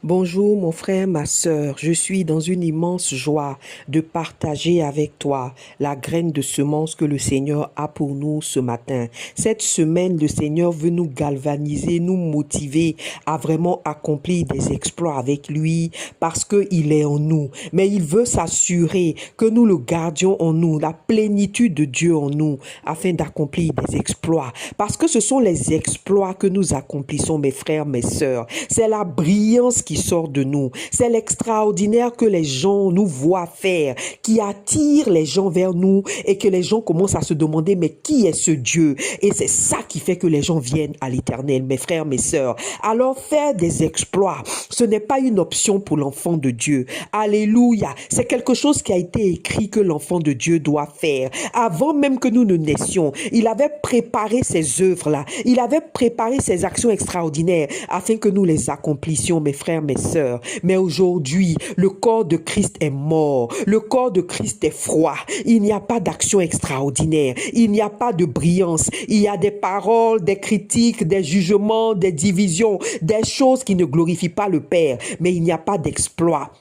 Bonjour mon frère, ma sœur, je suis dans une immense joie de partager avec toi la graine de semence que le Seigneur a pour nous ce matin. Cette semaine, le Seigneur veut nous galvaniser, nous motiver à vraiment accomplir des exploits avec lui parce qu'il est en nous. Mais il veut s'assurer que nous le gardions en nous, la plénitude de Dieu en nous, afin d'accomplir des exploits. Parce que ce sont les exploits que nous accomplissons, mes frères, mes sœurs. C'est la brillance qui sort de nous. C'est l'extraordinaire que les gens nous voient faire, qui attire les gens vers nous et que les gens commencent à se demander, mais qui est ce Dieu? Et c'est ça qui fait que les gens viennent à l'Éternel, mes frères, mes sœurs. Alors faire des exploits, ce n'est pas une option pour l'enfant de Dieu. Alléluia. C'est quelque chose qui a été écrit que l'enfant de Dieu doit faire. Avant même que nous ne naissions, il avait préparé ces œuvres-là. Il avait préparé ces actions extraordinaires afin que nous les accomplissions, mes frères, mes sœurs. Mais aujourd'hui, le corps de Christ est mort. Le corps de Christ est froid. Il n'y a pas d'action extraordinaire. Il n'y a pas de brillance. Il y a des paroles, des critiques, des jugements, des divisions, des choses qui ne glorifient pas le Père. Mais il n'y a pas d'exploit.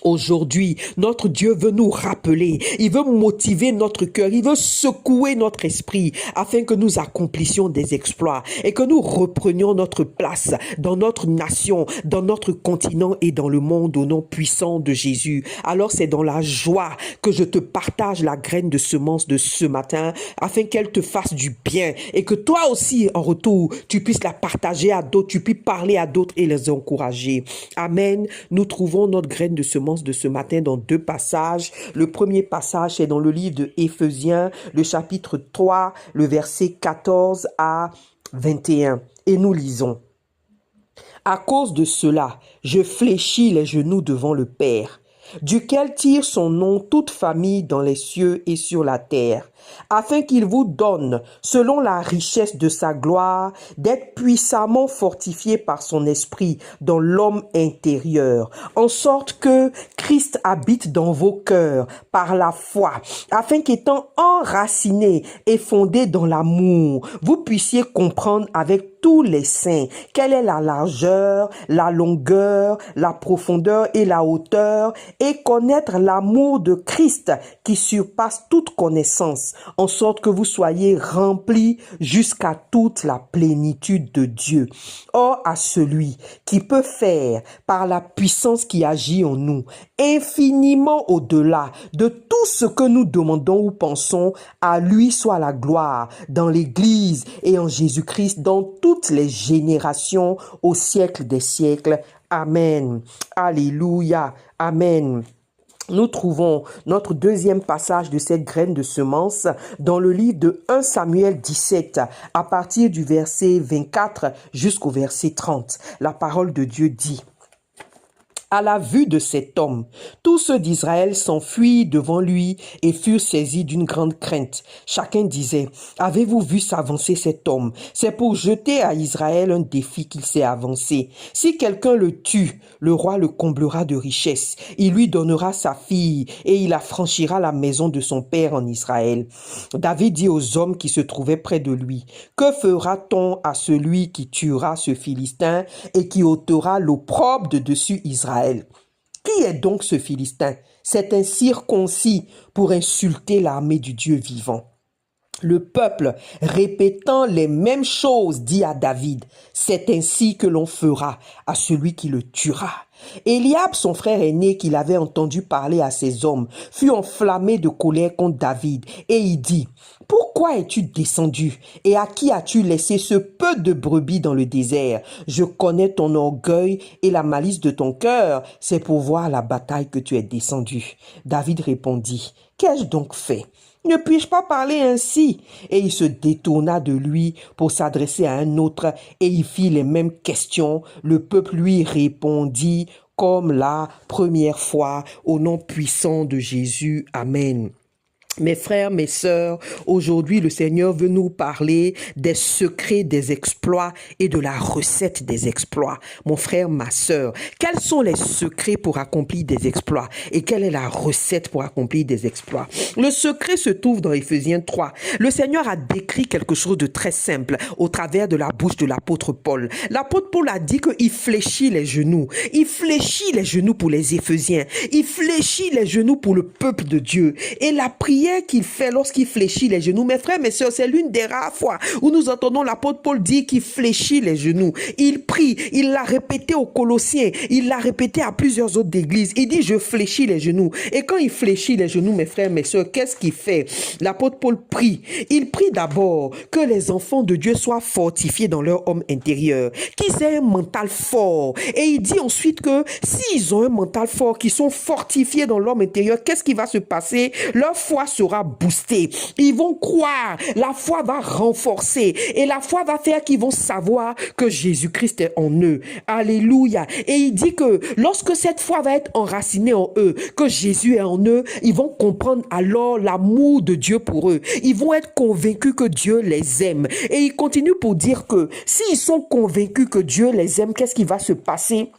Aujourd'hui, notre Dieu veut nous rappeler, il veut motiver notre cœur, il veut secouer notre esprit afin que nous accomplissions des exploits et que nous reprenions notre place dans notre nation, dans notre continent et dans le monde au nom puissant de Jésus. Alors c'est dans la joie que je te partage la graine de semence de ce matin afin qu'elle te fasse du bien et que toi aussi en retour, tu puisses la partager à d'autres, tu puisses parler à d'autres et les encourager. Amen. Nous trouvons notre graine de semence de ce matin dans deux passages. Le premier passage est dans le livre de Éphésiens, le chapitre 3, le verset 14 à 21. Et nous lisons. À cause de cela, je fléchis les genoux devant le Père, duquel tire son nom toute famille dans les cieux et sur la terre, afin qu'il vous donne, selon la richesse de sa gloire, d'être puissamment fortifié par son esprit dans l'homme intérieur, en sorte que Christ habite dans vos cœurs par la foi, afin qu'étant enraciné et fondé dans l'amour, vous puissiez comprendre avec tous les saints quelle est la largeur, la longueur, la profondeur et la hauteur, et connaître l'amour de Christ qui surpasse toute connaissance, en sorte que vous soyez remplis jusqu'à toute la plénitude de Dieu. Or, à celui qui peut faire, par la puissance qui agit en nous, infiniment au-delà de tout ce que nous demandons ou pensons, à lui soit la gloire dans l'Église et en Jésus-Christ dans toutes les générations au siècle des siècles. Amen. Alléluia. Amen. Nous trouvons notre deuxième passage de cette graine de semence dans le livre de 1 Samuel 17, à partir du verset 24 jusqu'au verset 30. La parole de Dieu dit: à la vue de cet homme, tous ceux d'Israël s'enfuirent devant lui et furent saisis d'une grande crainte. Chacun disait: avez-vous vu s'avancer cet homme? C'est pour jeter à Israël un défi qu'il s'est avancé. Si quelqu'un le tue, le roi le comblera de richesses. Il lui donnera sa fille et il affranchira la maison de son père en Israël. David dit aux hommes qui se trouvaient près de lui: que fera-t-on à celui qui tuera ce Philistin et qui ôtera l'opprobre de dessus Israël? Qui est donc ce Philistin? C'est un circoncis pour insulter l'armée du Dieu vivant. Le peuple, répétant les mêmes choses, dit à David: c'est ainsi que l'on fera à celui qui le tuera. Eliab, son frère aîné, qu'il avait entendu parler à ses hommes, fut enflammé de colère contre David, et il dit: pourquoi es-tu descendu, et à qui as-tu laissé ce peu de brebis dans le désert? Je connais ton orgueil et la malice de ton cœur, c'est pour voir la bataille que tu es descendu. David répondit: qu'ai-je donc fait? Ne puis-je pas parler ainsi? Et il se détourna de lui pour s'adresser à un autre, et il fit les mêmes questions. Le peuple lui répondit comme la première fois, au nom puissant de Jésus. Amen. Mes frères, mes sœurs, aujourd'hui le Seigneur veut nous parler des secrets des exploits et de la recette des exploits. Mon frère, ma sœur, quels sont les secrets pour accomplir des exploits et quelle est la recette pour accomplir des exploits? Le secret se trouve dans Éphésiens 3. Le Seigneur a décrit quelque chose de très simple au travers de la bouche de l'apôtre Paul. L'apôtre Paul a dit qu'il fléchit les genoux. Il fléchit les genoux pour les Éphésiens. Il fléchit les genoux pour le peuple de Dieu. Et la prière qu'il fait lorsqu'il fléchit les genoux, mes frères, mes sœurs, c'est l'une des rares fois où nous entendons l'apôtre Paul dire qu'il fléchit les genoux. Il prie, il l'a répété aux Colossiens, il l'a répété à plusieurs autres églises. Il dit, je fléchis les genoux. Et quand il fléchit les genoux, mes frères, mes sœurs, qu'est-ce qu'il fait? L'apôtre Paul prie. Il prie d'abord que les enfants de Dieu soient fortifiés dans leur homme intérieur, qu'ils aient un mental fort. Et il dit ensuite que s'ils ont un mental fort, qu'ils sont fortifiés dans l'homme intérieur, qu'est-ce qui va se passer? Leur foi sera boostée. Ils vont croire. La foi va renforcer. Et la foi va faire qu'ils vont savoir que Jésus-Christ est en eux. Alléluia. Et il dit que lorsque cette foi va être enracinée en eux, que Jésus est en eux, ils vont comprendre alors l'amour de Dieu pour eux. Ils vont être convaincus que Dieu les aime. Et il continue pour dire que s'ils sont convaincus que Dieu les aime, qu'est-ce qui va se passer?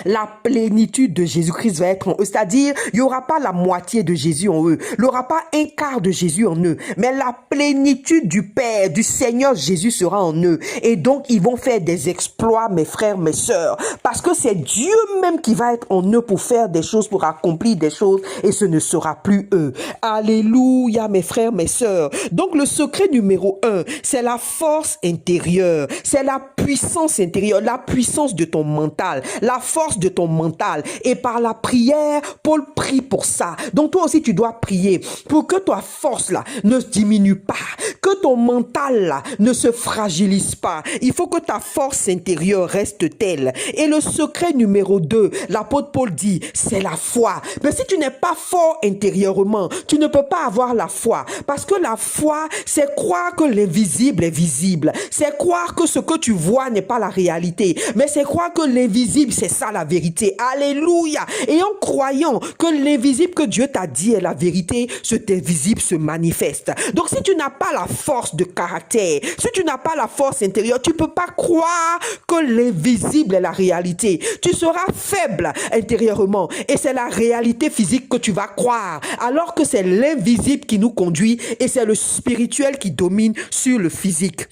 La plénitude de Jésus-Christ va être en eux. C'est-à-dire, il n'y aura pas la moitié de Jésus en eux. Il n'y aura pas un quart de Jésus en eux. Mais la plénitude du Père, du Seigneur Jésus sera en eux. Et donc, ils vont faire des exploits, mes frères, mes sœurs. Parce que c'est Dieu même qui va être en eux pour faire des choses, pour accomplir des choses. Et ce ne sera plus eux. Alléluia, mes frères, mes sœurs. Donc, le secret numéro 1, c'est la force intérieure. C'est la puissance intérieure, la puissance de ton mental, la force de ton mental. Et par la prière, Paul prie pour ça. Donc toi aussi, tu dois prier pour que ta force là ne diminue pas, que ton mental là ne se fragilise pas. Il faut que ta force intérieure reste telle. Et le secret numéro 2, l'apôtre Paul dit, c'est la foi. Mais si tu n'es pas fort intérieurement, tu ne peux pas avoir la foi. Parce que la foi, c'est croire que l'invisible est visible. C'est croire que ce que tu vois n'est pas la réalité. Mais c'est croire que l'invisible, c'est ça la vérité. Alléluia. Et en croyant que l'invisible que Dieu t'a dit est la vérité, cet invisible se manifeste. Donc si tu n'as pas la force de caractère, si tu n'as pas la force intérieure, tu ne peux pas croire que l'invisible est la réalité. Tu seras faible intérieurement et c'est la réalité physique que tu vas croire, alors que c'est l'invisible qui nous conduit et c'est le spirituel qui domine sur le physique.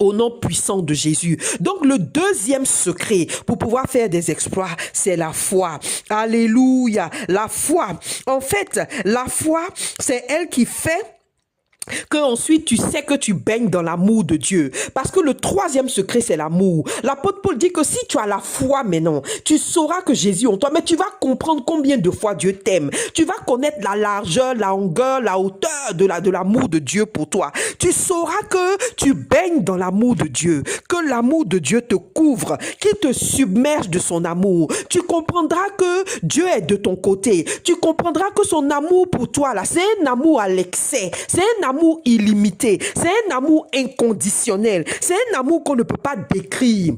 Au nom puissant de Jésus. Donc le deuxième secret pour pouvoir faire des exploits, c'est la foi. Alléluia. La foi. En fait, la foi, c'est elle qui fait que ensuite tu sais que tu baignes dans l'amour de Dieu. Parce que le troisième secret, c'est l'amour. L'apôtre Paul dit que si tu as la foi maintenant, tu sauras que Jésus est en toi, mais tu vas comprendre combien de fois Dieu t'aime. Tu vas connaître la largeur, la longueur, la hauteur de l'amour de Dieu pour toi. Tu sauras que tu baignes dans l'amour de Dieu, que l'amour de Dieu te couvre, qu'il te submerge de son amour. Tu comprendras que Dieu est de ton côté. Tu comprendras que son amour pour toi, là, c'est un amour à l'excès. C'est un amour illimité, c'est un amour inconditionnel, c'est un amour qu'on ne peut pas décrire.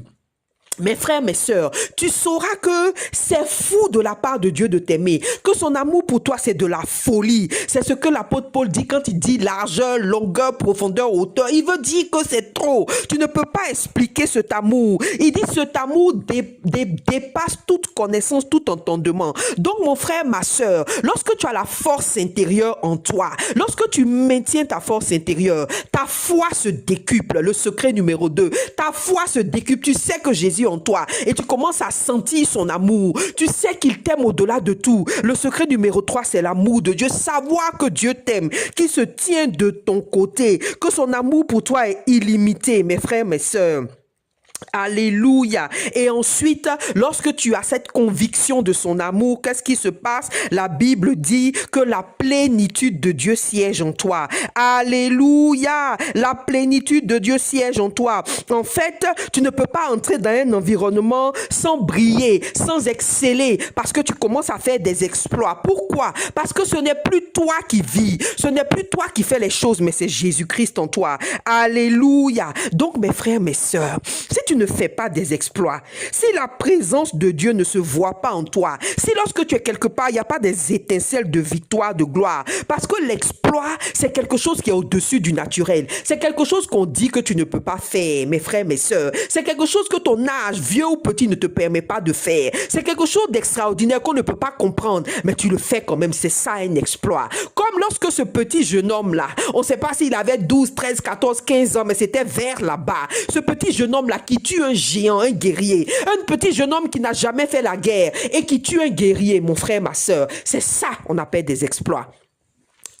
Mes frères, mes sœurs, tu sauras que c'est fou de la part de Dieu de t'aimer, que son amour pour toi c'est de la folie. C'est ce que l'apôtre Paul dit quand il dit largeur, longueur, profondeur, hauteur. Il veut dire que c'est trop. Tu ne peux pas expliquer cet amour. Il dit cet amour dépasse toute connaissance, tout entendement. Donc mon frère, ma sœur, lorsque tu as la force intérieure en toi, lorsque tu maintiens ta force intérieure, ta foi se décuple. Le secret numéro 2, ta foi se décuple. Tu sais que Jésus en toi et tu commences à sentir son amour. Tu sais qu'il t'aime au-delà de tout. Le secret numéro 3, c'est l'amour de Dieu. Savoir que Dieu t'aime, qu'il se tient de ton côté, que son amour pour toi est illimité, mes frères, mes sœurs. Alléluia. Et ensuite, lorsque tu as cette conviction de son amour, qu'est-ce qui se passe? La Bible dit que la plénitude de Dieu siège en toi. Alléluia. La plénitude de Dieu siège en toi. En fait, tu ne peux pas entrer dans un environnement sans briller, sans exceller, parce que tu commences à faire des exploits. Pourquoi? Parce que ce n'est plus toi qui vis, ce n'est plus toi qui fais les choses, mais c'est Jésus-Christ en toi. Alléluia. Donc mes frères, mes sœurs, si tu ne fais pas des exploits, si la présence de Dieu ne se voit pas en toi, si lorsque tu es quelque part, il n'y a pas des étincelles de victoire, de gloire, parce que l'exploit, c'est quelque chose qui est au-dessus du naturel. C'est quelque chose qu'on dit que tu ne peux pas faire, mes frères, mes sœurs. C'est quelque chose que ton âge, vieux ou petit, ne te permet pas de faire. C'est quelque chose d'extraordinaire qu'on ne peut pas comprendre, mais tu le fais quand même. C'est ça un exploit. Comme lorsque ce petit jeune homme-là, on ne sait pas s'il avait 12, 13, 14, 15 ans, mais c'était vers là-bas. Ce petit jeune homme-là qui tue un géant, un guerrier. Un petit jeune homme qui n'a jamais fait la guerre et qui tue un guerrier, mon frère, ma sœur. C'est ça qu'on appelle des exploits.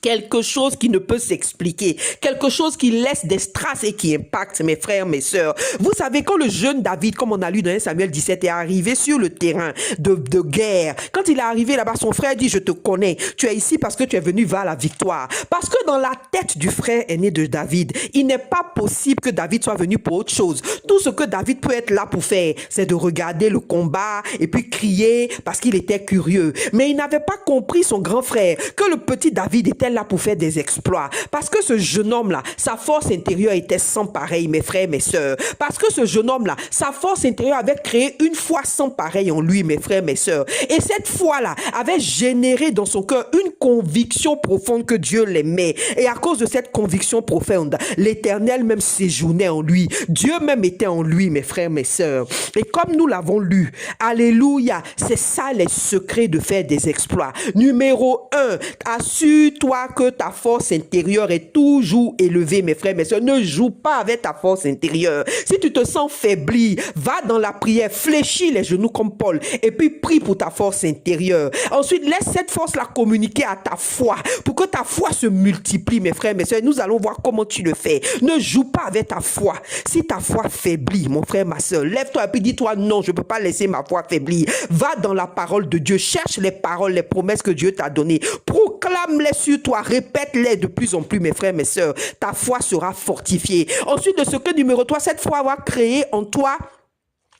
Quelque chose qui ne peut s'expliquer, quelque chose qui laisse des traces et qui impacte, mes frères, mes sœurs. Vous savez, quand le jeune David, comme on a lu dans 1 Samuel 17, est arrivé sur le terrain de guerre, quand il est arrivé là-bas, son frère dit, je te connais, tu es ici parce que tu es venu vers la victoire. Parce que dans la tête du frère aîné de David, il n'est pas possible que David soit venu pour autre chose. Tout ce que David peut être là pour faire, c'est de regarder le combat et puis crier parce qu'il était curieux. Mais il n'avait pas compris, son grand frère, que le petit David était là pour faire des exploits. Parce que ce jeune homme-là, sa force intérieure était sans pareil, mes frères, mes sœurs. Parce que ce jeune homme-là, sa force intérieure avait créé une foi sans pareil en lui, mes frères, mes sœurs. Et cette foi-là avait généré dans son cœur une conviction profonde que Dieu l'aimait. Et à cause de cette conviction profonde, l'Éternel même séjournait en lui. Dieu même était en lui, mes frères, mes sœurs. Et comme nous l'avons lu, alléluia, c'est ça les secrets de faire des exploits. Numéro 1, assure-toi que ta force intérieure est toujours élevée, mes frères, mes sœurs. Ne joue pas avec ta force intérieure. Si tu te sens faibli, va dans la prière, fléchis les genoux comme Paul et puis prie pour ta force intérieure. Ensuite, laisse cette force-là communiquer à ta foi pour que ta foi se multiplie, mes frères, mes sœurs. Nous allons voir comment tu le fais. Ne joue pas avec ta foi. Si ta foi faiblit, mon frère, ma sœur, lève-toi et puis dis-toi non, je ne peux pas laisser ma foi faiblir. Va dans la parole de Dieu. Cherche les paroles, les promesses que Dieu t'a données. Proclame-les sur toi. Répète-les de plus en plus, mes frères, mes sœurs. Ta foi sera fortifiée. Ensuite, le secret numéro 3, cette foi va créer en toi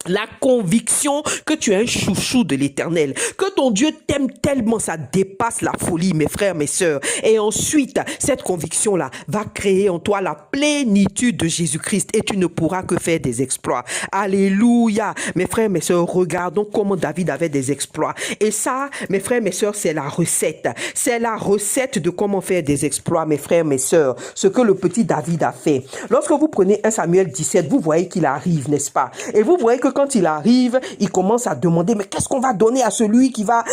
la conviction que tu es un chouchou de l'Éternel, que ton Dieu t'aime tellement, ça dépasse la folie, mes frères, mes sœurs. Et ensuite, cette conviction-là va créer en toi la plénitude de Jésus-Christ et tu ne pourras que faire des exploits. Alléluia. Mes frères, mes sœurs, regardons comment David avait des exploits. Et ça, mes frères, mes sœurs, c'est la recette. C'est la recette de comment faire des exploits, mes frères, mes sœurs. Ce que le petit David a fait. Lorsque vous prenez 1 Samuel 17, vous voyez qu'il arrive, n'est-ce pas? Et vous voyez que quand il arrive, il commence à demander, mais qu'est-ce qu'on va donner à celui qui va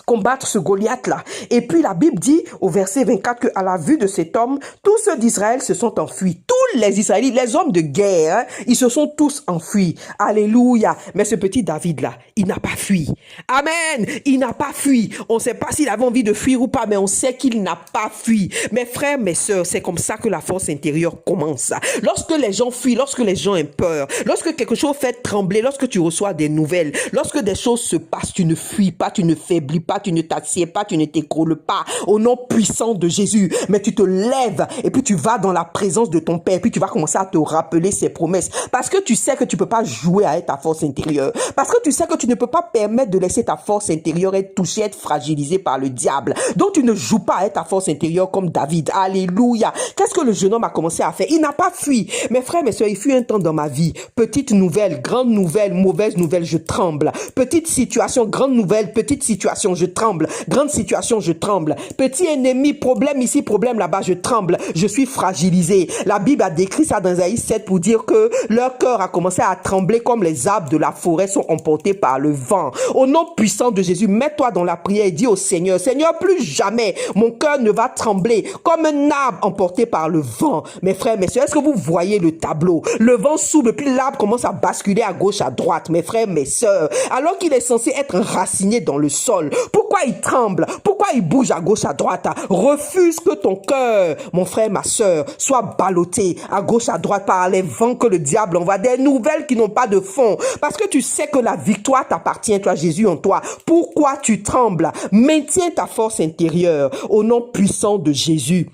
combattre ce Goliath-là? Et puis la Bible dit au verset 24 qu'à la vue de cet homme, tous ceux d'Israël se sont enfuis. Tous les Israélites, les hommes de guerre, ils se sont tous enfuis. Alléluia. Mais ce petit David-là, il n'a pas fui. Amen. Il n'a pas fui. On ne sait pas s'il avait envie de fuir ou pas, mais on sait qu'il n'a pas fui. Mes frères, mes sœurs, c'est comme ça que la force intérieure commence. Lorsque les gens fuient, lorsque les gens ont peur, lorsque quelque chose fait trembler, lorsque tu reçois des nouvelles, lorsque des choses se passent, tu ne fuis pas, tu ne faiblis pas, tu ne t'assieds pas, tu ne t'écroules pas au nom puissant de Jésus, mais tu te lèves et puis tu vas dans la présence de ton Père et puis tu vas commencer à te rappeler ses promesses parce que tu sais que tu peux pas jouer avec ta force intérieure, parce que tu sais que tu ne peux pas permettre de laisser ta force intérieure être touchée, être fragilisée par le diable. Donc tu ne joues pas avec ta force intérieure comme David. Alléluia. Qu'est-ce que le jeune homme a commencé à faire? Il n'a pas fui. Mes frères, mes soeurs, il fut un temps dans ma vie. Petite nouvelle, grande nouvelle, mauvaise nouvelle, je tremble. Petite situation, grande nouvelle, petite situation, je tremble. Grande situation, je tremble. Petit ennemi, problème ici, problème là-bas, je tremble. Je suis fragilisé. La Bible a décrit ça dans Isaïe 7 pour dire que leur cœur a commencé à trembler comme les arbres de la forêt sont emportés par le vent. Au nom puissant de Jésus, mets-toi dans la prière et dis au Seigneur, Seigneur, plus jamais mon cœur ne va trembler comme un arbre emporté par le vent. Mes frères, mes soeurs, est-ce que vous voyez le tableau? Le vent souffle, puis l'arbre commence à basculer à gauche, à droite. Mes frères, mes soeurs, alors qu'il est censé être enraciné dans le sol, pourquoi il tremble? Pourquoi il bouge à gauche, à droite? Refuse que ton cœur, mon frère, ma soeur, soit ballotté à gauche, à droite par les vents que le diable envoie, des nouvelles qui n'ont pas de fond, parce que tu sais que la victoire t'appartient, toi, Jésus en toi. Pourquoi tu trembles? Maintiens ta force intérieure au nom puissant de Jésus.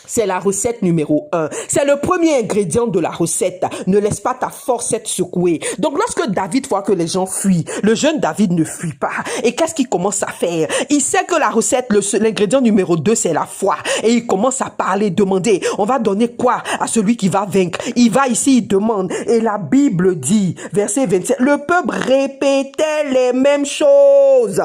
C'est la recette numéro 1. C'est le premier ingrédient de la recette. Ne laisse pas ta force être secouée. Donc lorsque David voit que les gens fuient, le jeune David ne fuit pas. Et qu'est-ce qu'il commence à faire? Il sait que la recette, l'ingrédient numéro 2, c'est la foi. Et il commence à parler, demander, on va donner quoi à celui qui va vaincre? Il va ici, il demande. Et la Bible dit, verset 27, le peuple répétait les mêmes choses.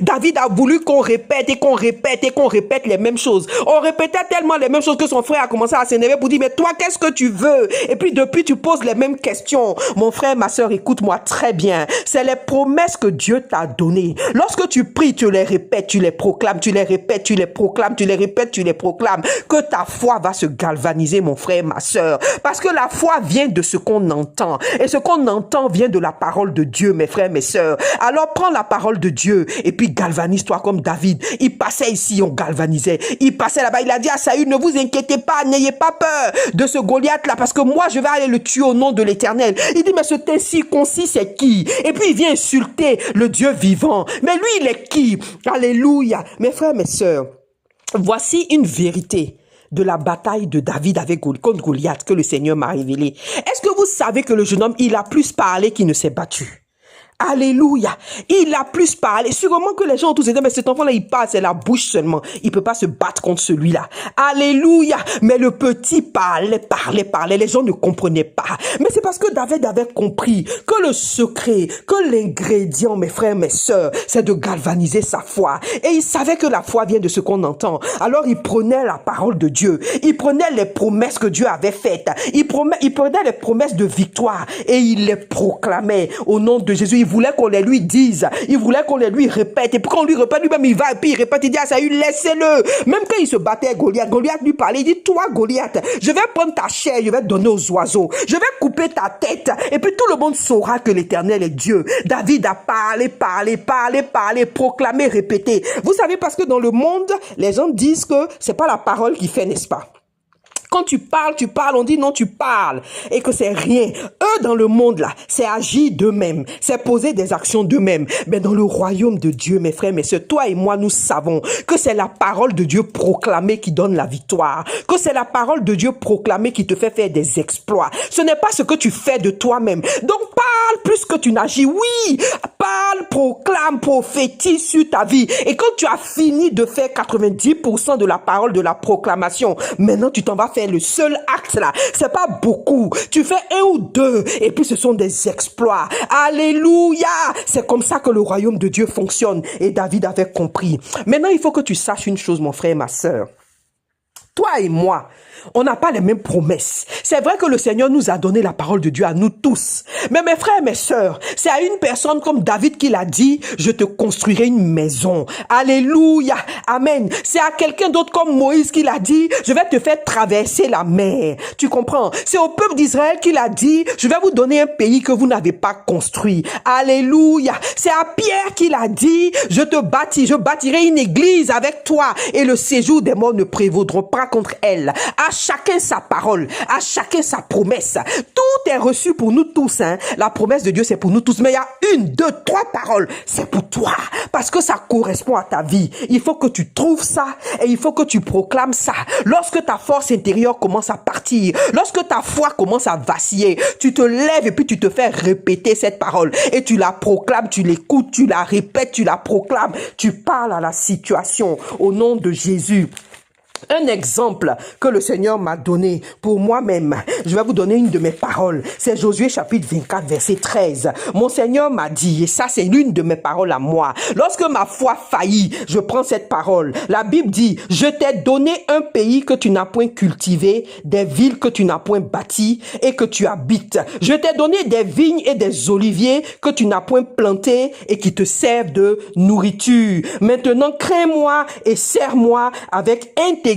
David a voulu qu'on répète et qu'on répète et qu'on répète les mêmes choses. On répétait tellement les mêmes choses que son frère a commencé à s'énerver pour dire, mais toi, qu'est-ce que tu veux? Et puis depuis, tu poses les mêmes questions. Mon frère, ma soeur, écoute-moi très bien. C'est les promesses que Dieu t'a données. Lorsque tu pries, tu les répètes, tu les proclames, tu les répètes, tu les proclames, tu les répètes, tu les proclames. Que ta foi va se galvaniser, mon frère, ma soeur. Parce que la foi vient de ce qu'on entend. Et ce qu'on entend vient de la parole de Dieu, mes frères, mes sœurs. Alors prends la parole de Dieu et puis galvanise-toi comme David. Il passait ici, on galvanisait. Il passait là-bas, il a dit à Saül, ne vous inquiétez pas, n'ayez pas peur de ce Goliath-là, parce que moi, je vais aller le tuer au nom de l'Éternel. Il dit, mais ce incirconcis, c'est qui? Et puis il vient insulter le Dieu vivant. Mais lui, il est qui? Alléluia. Mes frères, mes sœurs, voici une vérité de la bataille de David contre Goliath que le Seigneur m'a révélé. Est-ce que vous savez que le jeune homme, il a plus parlé qu'il ne s'est battu? Alléluia. Il a plus parlé. Sûrement que les gens ont tous dit, mais cet enfant-là, il parle, c'est la bouche seulement. Il peut pas se battre contre celui-là. Alléluia. Mais le petit parlait. Les gens ne comprenaient pas. Mais c'est parce que David avait compris que le secret, que l'ingrédient, mes frères, mes sœurs, c'est de galvaniser sa foi. Et il savait que la foi vient de ce qu'on entend. Alors il prenait la parole de Dieu. Il prenait les promesses que Dieu avait faites. Il prenait les promesses de victoire et il les proclamait au nom de Jésus. Il voulait qu'on les lui dise. Il voulait qu'on les lui répète. Et puis quand on lui répète, lui-même, il va et puis il répète. Il dit à Saül, laissez-le. Même quand il se battait avec Goliath, Goliath lui parlait. Il dit, toi, Goliath, je vais prendre ta chair, je vais te donner aux oiseaux. Je vais couper ta tête. Et puis tout le monde saura que l'Éternel est Dieu. David a parlé, proclamé, répété. Vous savez, parce que dans le monde, les gens disent que c'est pas la parole qui fait, n'est-ce pas? Quand tu parles, on dit non, tu parles. Et que c'est rien. Eux, dans le monde, là, c'est agir d'eux-mêmes. C'est poser des actions d'eux-mêmes. Mais dans le royaume de Dieu, mes frères, mes sœurs, toi et moi, nous savons que c'est la parole de Dieu proclamée qui donne la victoire. Que c'est la parole de Dieu proclamée qui te fait faire des exploits. Ce n'est pas ce que tu fais de toi-même. Donc, parle plus que tu n'agis. Oui, parle, proclame, prophétise sur ta vie. Et quand tu as fini de faire 90% de la parole de la proclamation, maintenant, tu t'en vas faire le seul acte là, c'est pas beaucoup. Tu fais un ou deux et puis ce sont des exploits. Alléluia. C'est comme ça que le royaume de Dieu fonctionne et David avait compris. Maintenant, il faut que tu saches une chose, mon frère et ma sœur. Toi et moi, on n'a pas les mêmes promesses. C'est vrai que le Seigneur nous a donné la parole de Dieu à nous tous. Mais mes frères et mes sœurs, c'est à une personne comme David qu'il a dit, je te construirai une maison. Alléluia. Amen. C'est à quelqu'un d'autre comme Moïse qu'il a dit, je vais te faire traverser la mer. Tu comprends? C'est au peuple d'Israël qu'il a dit, je vais vous donner un pays que vous n'avez pas construit. Alléluia. C'est à Pierre qu'il a dit, je bâtirai une église avec toi et le séjour des morts ne prévaudront pas contre elle. À chacun sa parole, à chacun sa promesse. Tout est reçu pour nous tous. Hein. La promesse de Dieu, c'est pour nous tous. Mais il y a 1, 2, 3 paroles. C'est pour toi. Parce que ça correspond à ta vie. Il faut que tu trouves ça et il faut que tu proclames ça. Lorsque ta force intérieure commence à partir, lorsque ta foi commence à vaciller, tu te lèves et puis tu te fais répéter cette parole. Et tu la proclames, tu l'écoutes, tu la répètes, tu la proclames. Tu parles à la situation au nom de Jésus. Un exemple que le Seigneur m'a donné pour moi-même, je vais vous donner une de mes paroles. C'est Josué chapitre 24, verset 13. Mon Seigneur m'a dit, et ça c'est l'une de mes paroles à moi. Lorsque ma foi faillit, je prends cette parole. La Bible dit, je t'ai donné un pays que tu n'as point cultivé, des villes que tu n'as point bâties et que tu habites. Je t'ai donné des vignes et des oliviers que tu n'as point plantés et qui te servent de nourriture. Maintenant, crains-moi et sers-moi avec intégrité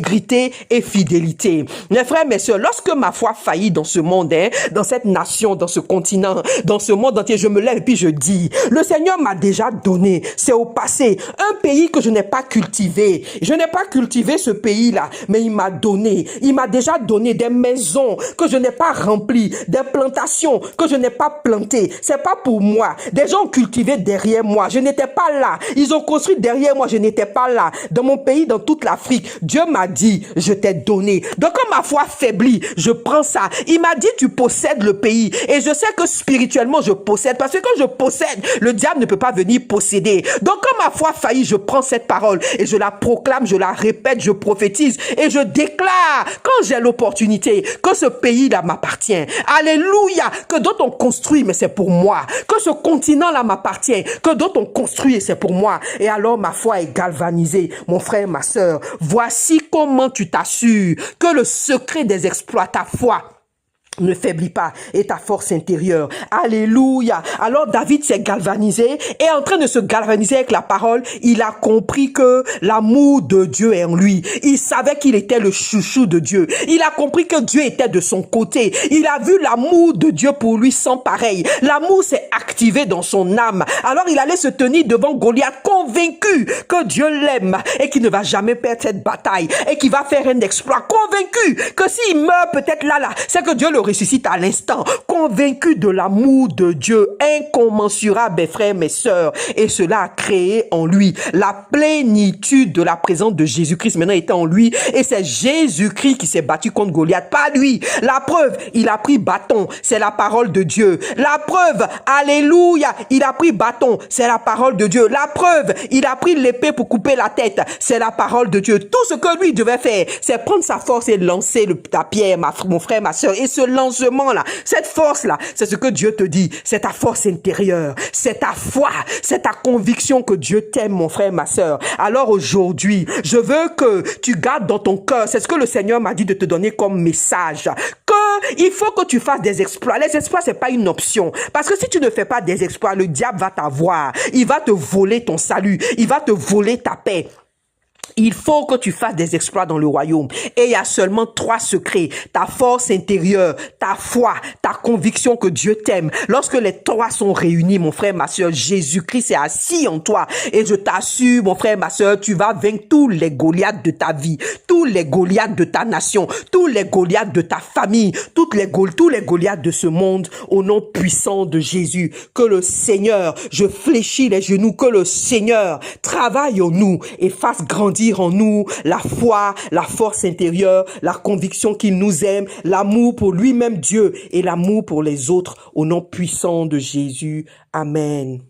et fidélité. Mes frères, mes sœurs, lorsque ma foi faillit dans ce monde, dans cette nation, dans ce continent, dans ce monde entier, je me lève et puis je dis, le Seigneur m'a déjà donné, c'est au passé, un pays que je n'ai pas cultivé. Je n'ai pas cultivé ce pays-là, mais il m'a déjà donné des maisons que je n'ai pas remplies, des plantations que je n'ai pas plantées. C'est pas pour moi. Des gens ont cultivé derrière moi. Je n'étais pas là. Ils ont construit derrière moi. Je n'étais pas là. Dans mon pays, dans toute l'Afrique, Dieu m'a m'a dit, je t'ai donné. Donc quand ma foi faiblit, je prends ça. Il m'a dit, tu possèdes le pays. Et je sais que spirituellement, je possède. Parce que quand je possède, le diable ne peut pas venir posséder. Donc quand ma foi faillit, je prends cette parole et je la proclame, je la répète, je prophétise et je déclare, quand j'ai l'opportunité, que ce pays-là m'appartient. Alléluia. Que d'autres ont construit, mais c'est pour moi. Que ce continent-là m'appartient. Que d'autres ont construit et c'est pour moi. Et alors ma foi est galvanisée. Mon frère, ma sœur, voici comment tu t'assures que le secret des exploits, ta foi, ne faiblit pas et ta force intérieure. Alléluia. Alors David s'est galvanisé et en train de se galvaniser avec la parole, il a compris que l'amour de Dieu est en lui. Il savait qu'il était le chouchou de Dieu. Il a compris que Dieu était de son côté. Il a vu l'amour de Dieu pour lui sans pareil. L'amour s'est activé dans son âme. Alors il allait se tenir devant Goliath convaincu que Dieu l'aime et qu'il ne va jamais perdre cette bataille et qu'il va faire un exploit. Convaincu que s'il meurt peut-être là, c'est que Dieu le ressuscite à l'instant, convaincu de l'amour de Dieu, incommensurable, mes frères, mes sœurs, et cela a créé en lui la plénitude de la présence de Jésus-Christ maintenant était en lui, et c'est Jésus-Christ qui s'est battu contre Goliath, pas lui. La preuve, il a pris bâton, c'est la parole de Dieu. La preuve, alléluia, il a pris bâton, c'est la parole de Dieu. La preuve, il a pris l'épée pour couper la tête, c'est la parole de Dieu. Tout ce que lui devait faire, c'est prendre sa force et lancer la pierre, mon frère, ma sœur, et ce lancement-là, cette force-là, c'est ce que Dieu te dit, c'est ta force intérieure, c'est ta foi, c'est ta conviction que Dieu t'aime, mon frère, ma sœur. Alors aujourd'hui, je veux que tu gardes dans ton cœur, c'est ce que le Seigneur m'a dit de te donner comme message, que il faut que tu fasses des exploits. Les exploits, c'est pas une option, parce que si tu ne fais pas des exploits, le diable va t'avoir, il va te voler ton salut, il va te voler ta paix. Il faut que tu fasses des exploits dans le royaume. Et il y a seulement 3 secrets. Ta force intérieure, ta foi, ta conviction que Dieu t'aime. Lorsque les 3 sont réunis, mon frère, ma soeur, Jésus-Christ est assis en toi. Et je t'assure, mon frère, ma soeur, tu vas vaincre tous les Goliaths de ta vie, tous les Goliaths de ta nation, tous les Goliaths de ta famille, tous les Goliaths de ce monde, au nom puissant de Jésus. Que le Seigneur, je fléchis les genoux, que le Seigneur travaille en nous et fasse grandir en nous la foi, la force intérieure, la conviction qu'il nous aime, l'amour pour lui-même Dieu et l'amour pour les autres au nom puissant de Jésus. Amen.